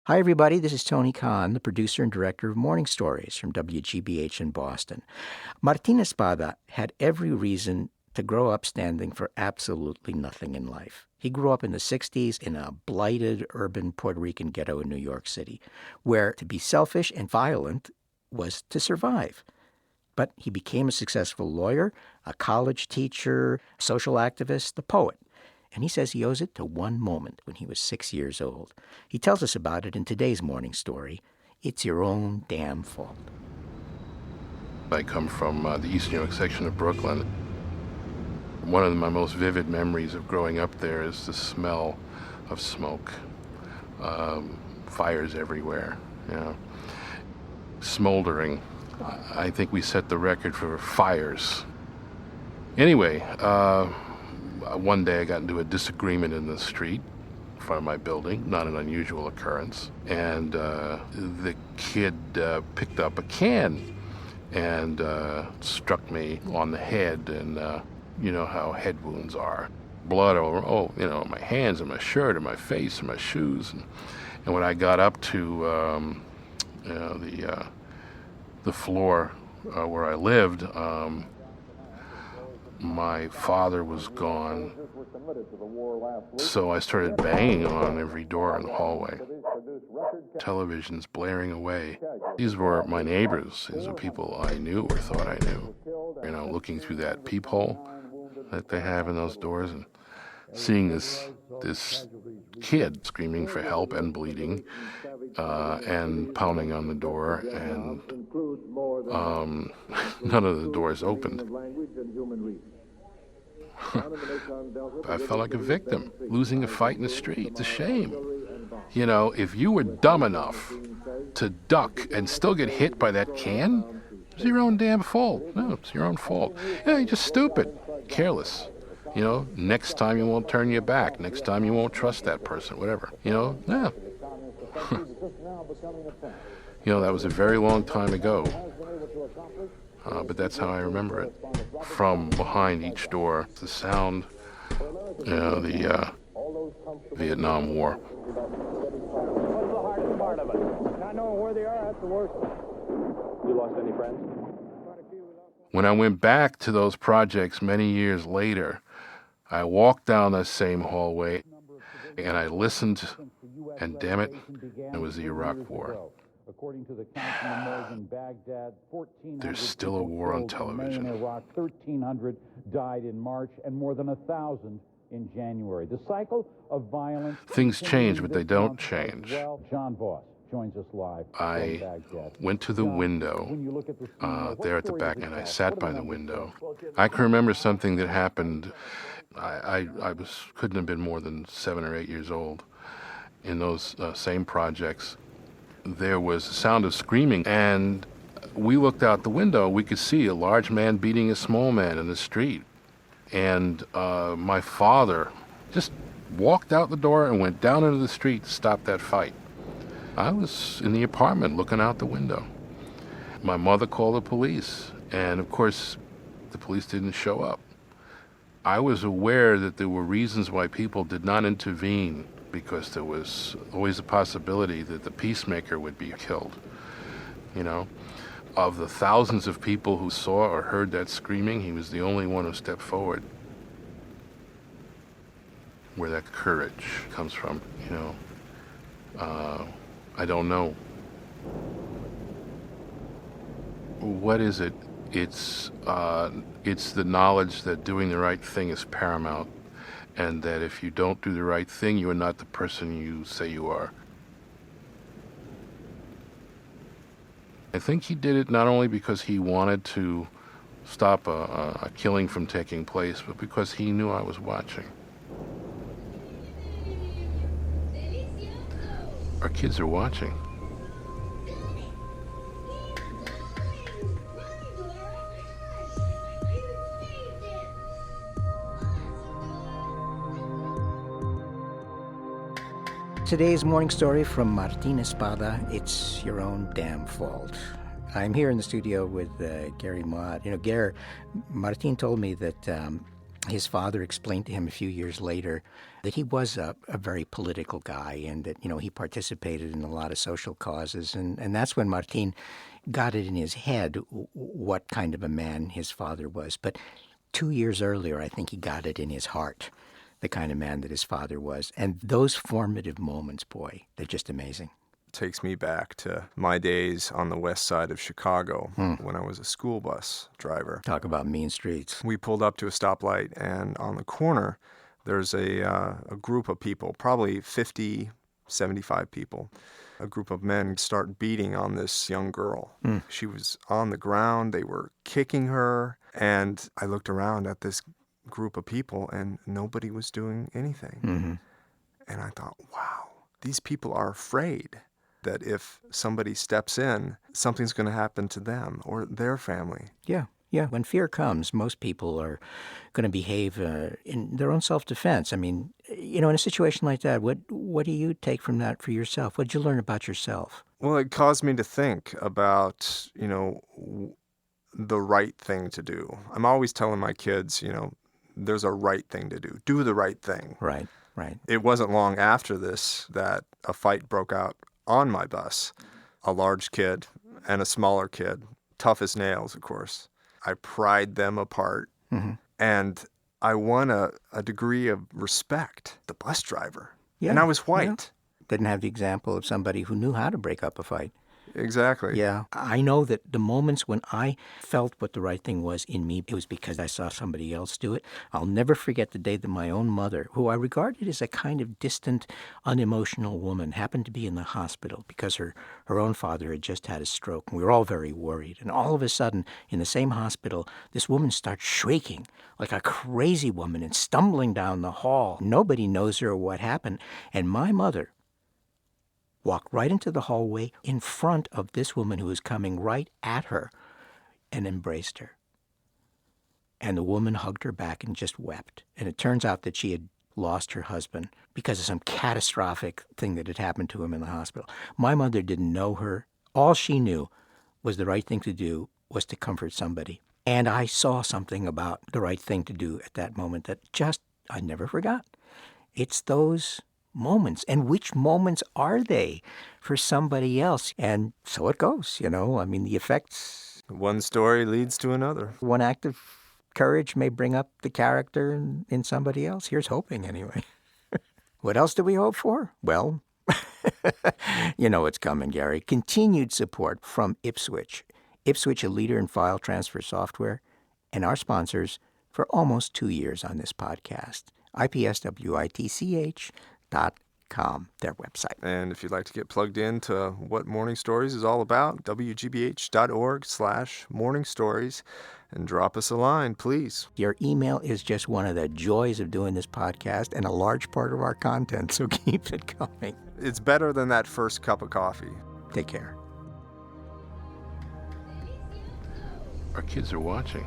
Hi, everybody. This is Tony Khan, the producer and director of Morning Stories from WGBH in Boston. Martin Espada had every reason to grow up standing for absolutely nothing in life. He grew up in the 60s in a blighted urban Puerto Rican ghetto in New York City, where to be selfish and violent was to survive. But he became a successful lawyer, a college teacher, social activist, a poet. And he says he owes it to one moment when he was 6 years old. He tells us about it in today's morning story. It's your own damn fault. I come from the East New York section of Brooklyn. One of my most vivid memories of growing up there is the smell of smoke. Fires everywhere, smoldering. I think we set the record for fires. Anyway, one day I got into a disagreement in the street in front of my building, not an unusual occurrence, and the kid picked up a can and struck me on the head, and you know how head wounds are. Blood all my hands and my shirt and my face and my shoes. And when I got up to the floor where I lived, my father was gone. So I started banging on every door in the hallway. Televisions blaring away. These were my neighbors. These were people I knew or thought I knew. Looking through that peephole that they have in those doors and seeing this kid screaming for help and bleeding and pounding on the door, and none of the doors opened. I felt like a victim, losing a fight in the street. It's a shame. If you were dumb enough to duck and still get hit by that can, it's your own damn fault. No, it's your own fault. You're just stupid, careless. Next time you won't turn your back. Next time you won't trust that person, whatever. Yeah. That was a very long time ago. But that's how I remember it. From behind each door, the sound, the Vietnam War. What's the hardest part of it? Not knowing where they are, that's the worst. You lost any friends? When I went back to those projects many years later, I walked down that same hallway and I listened, and damn it, it was the Iraq War. According to the count from the morgue in Baghdad, 1,400 There's still a war on television. In Iraq, 1,300 died in March and more than 1,000 in January. The cycle of violence. Things change, but they don't change. Well, John Voss joins us live. I went to the window there at the back, and I sat by the window. I can remember something that happened. I couldn't have been more than 7 or 8 years old. In those same projects, there was a sound of screaming, and we looked out the window. We could see a large man beating a small man in the street. And my father just walked out the door and went down into the street to stop that fight. I was in the apartment looking out the window. My mother called the police, and of course, the police didn't show up. I was aware that there were reasons why people did not intervene, because there was always a possibility that the peacemaker would be killed. Of the thousands of people who saw or heard that screaming, he was the only one who stepped forward. Where that courage comes from, I don't know. What is it? It's the knowledge that doing the right thing is paramount, and that if you don't do the right thing, you are not the person you say you are. I think he did it not only because he wanted to stop a killing from taking place, but because he knew I was watching. Our kids are watching. Today's morning story from Martin Espada, It's Your Own Damn Fault. I'm here in the studio with Gary Mott. Gary, Martin told me that His father explained to him a few years later that he was a very political guy and that, he participated in a lot of social causes. And that's when Martin got it in his head what kind of a man his father was. But 2 years earlier, I think he got it in his heart, the kind of man that his father was. And those formative moments, boy, they're just amazing. Takes me back to my days on the west side of Chicago when I was a school bus driver. Talk about mean streets. We pulled up to a stoplight, and on the corner, there's a group of people, probably 50, 75 people. A group of men start beating on this young girl. She was on the ground. They were kicking her. And I looked around at this group of people, and nobody was doing anything. Mm-hmm. And I thought, wow, these people are afraid that if somebody steps in, something's going to happen to them or their family. Yeah. When fear comes, most people are going to behave in their own self-defense. I mean, in a situation like that, what do you take from that for yourself? What did you learn about yourself? Well, it caused me to think about, the right thing to do. I'm always telling my kids, there's a right thing to do. Do the right thing. Right. It wasn't long after this that a fight broke out on my bus. A large kid and a smaller kid, tough as nails, of course. I pried them apart, and I won a degree of respect. The bus driver. Yeah, and I was white. Yeah. Didn't have the example of somebody who knew how to break up a fight. Exactly. Yeah. I know that the moments when I felt what the right thing was in me, it was because I saw somebody else do it. I'll never forget the day that my own mother, who I regarded as a kind of distant, unemotional woman, happened to be in the hospital because her own father had just had a stroke. And we were all very worried. And all of a sudden, in the same hospital, this woman starts shrieking like a crazy woman and stumbling down the hall. Nobody knows her or what happened. And my mother walked right into the hallway in front of this woman who was coming right at her and embraced her. And the woman hugged her back and just wept. And it turns out that she had lost her husband because of some catastrophic thing that had happened to him in the hospital. My mother didn't know her. All she knew was the right thing to do was to comfort somebody. And I saw something about the right thing to do at that moment that I never forgot. It's those moments. And which moments are they for somebody else? And so it goes, I mean, the effects. One story leads to another. One act of courage may bring up the character in somebody else. Here's hoping, anyway. What else do we hope for? Well, it's coming, Gary. Continued support from Ipswitch. Ipswitch, a leader in file transfer software, and our sponsors for almost 2 years on this podcast. IPSWITCH.com, their website. And if you'd like to get plugged into what Morning Stories is all about, WGBH.org/Morning Stories, and drop us a line, please. Your email is just one of the joys of doing this podcast and a large part of our content, so keep it coming. It's better than that first cup of coffee. Take care. Our kids are watching.